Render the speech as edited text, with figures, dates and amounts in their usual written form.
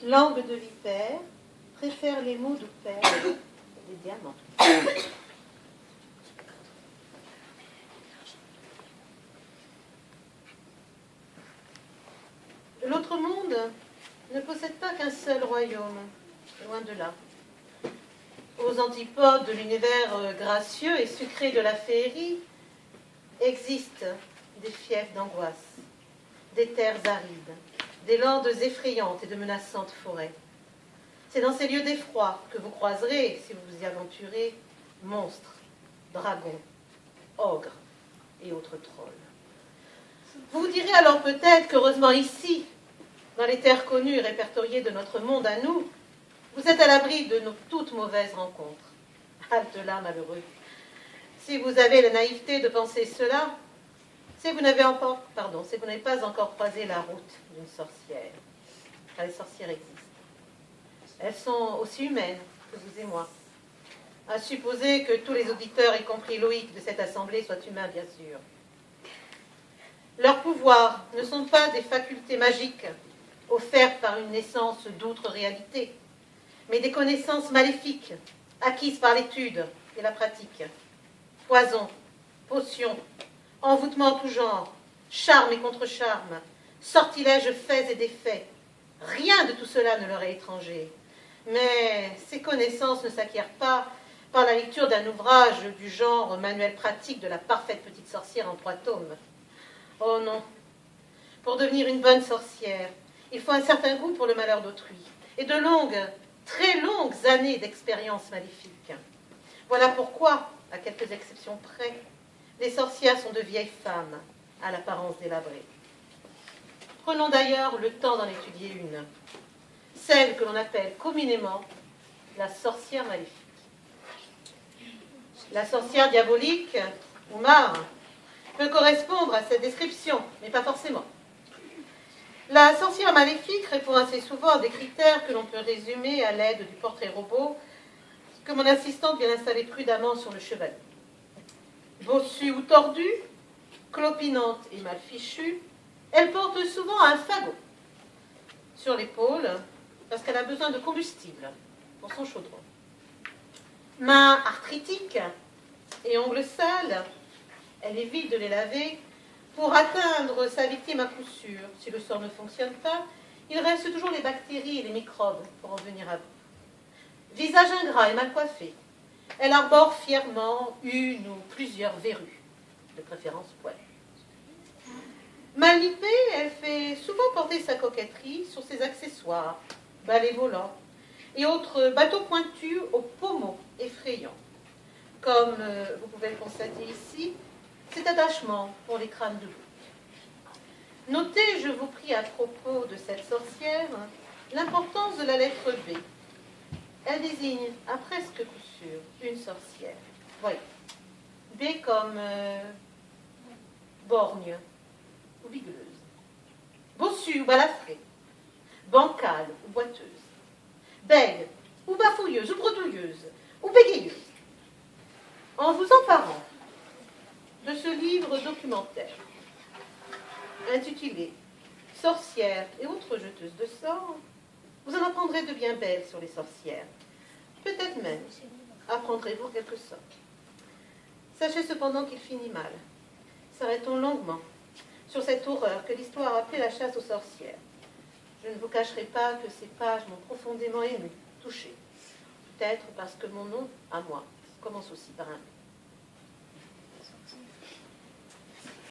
Langue de vipère, préfère les mots de perles et des diamants. L'autre monde ne possède pas qu'un seul royaume, loin de là. Aux antipodes de l'univers gracieux et sucré de la féerie existent des fiefs d'angoisse, des terres arides, des landes effrayantes et de menaçantes forêts. C'est dans ces lieux d'effroi que vous croiserez, si vous vous y aventurez, monstres, dragons, ogres et autres trolls. Vous vous direz alors peut-être qu'heureusement ici, dans les terres connues et répertoriées de notre monde à nous, vous êtes à l'abri de nos toutes mauvaises rencontres. Halte là, malheureux. Si vous avez la naïveté de penser cela, c'est que vous n'avez pas encore croisé la route d'une sorcière. Car les sorcières existent. Elles sont aussi humaines que vous et moi. À supposer que tous les auditeurs, y compris Loïc de cette assemblée, soient humains, bien sûr. Leurs pouvoirs ne sont pas des facultés magiques offertes par une naissance d'autres réalités, mais des connaissances maléfiques acquises par l'étude et la pratique. Poison, potions, envoûtements en tout genre, charme et contre-charme, sortilèges faits et défaits. Rien de tout cela ne leur est étranger. Mais ces connaissances ne s'acquièrent pas par la lecture d'un ouvrage du genre manuel pratique de la parfaite petite sorcière en 3 tomes. Oh non. Pour devenir une bonne sorcière, il faut un certain goût pour le malheur d'autrui et de longues, très longues années d'expérience maléfique. Voilà pourquoi, à quelques exceptions près, les sorcières sont de vieilles femmes à l'apparence délabrée. Prenons d'ailleurs le temps d'en étudier une, celle que l'on appelle communément la sorcière maléfique. La sorcière diabolique, ou mare, peut correspondre à cette description, mais pas forcément. La sorcière maléfique répond assez souvent à des critères que l'on peut résumer à l'aide du portrait robot que mon assistante vient d'installer prudemment sur le chevalet. Bossue ou tordue, clopinante et mal fichue, elle porte souvent un fagot sur l'épaule parce qu'elle a besoin de combustible pour son chaudron. Mains arthritiques et ongles sales, elle évite de les laver pour atteindre sa victime à coup sûr. Si le sort ne fonctionne pas, il reste toujours les bactéries et les microbes pour en venir à bout. Visage ingrat et mal coiffé, elle arbore fièrement une ou plusieurs verrues, de préférence poilues. Mal nippée, elle fait souvent porter sa coquetterie sur ses accessoires, balais volants et autres bateaux pointus aux pommeaux effrayants. Comme vous pouvez le constater ici, cet attachement pour les crânes de bouc. Notez, je vous prie, à propos de cette sorcière, l'importance de la lettre B. Elle désigne, à presque coup sûr, une sorcière. Voyez. B comme borgne ou bigleuse. Bossue ou balafrée. Bancale ou boiteuse. Bègue ou bafouilleuse ou bredouilleuse ou bégayeuse. En vous emparant de ce livre documentaire intitulé « Sorcières et autres jeteuses de sorts », vous en apprendrez de bien belles sur les sorcières. Peut-être même apprendrez-vous quelque sorte. Sachez cependant qu'il finit mal. S'arrêtons longuement sur cette horreur que l'histoire a appelée la chasse aux sorcières. Je ne vous cacherai pas que ces pages m'ont profondément émue, touchée. Peut-être parce que mon nom, à moi, commence aussi par un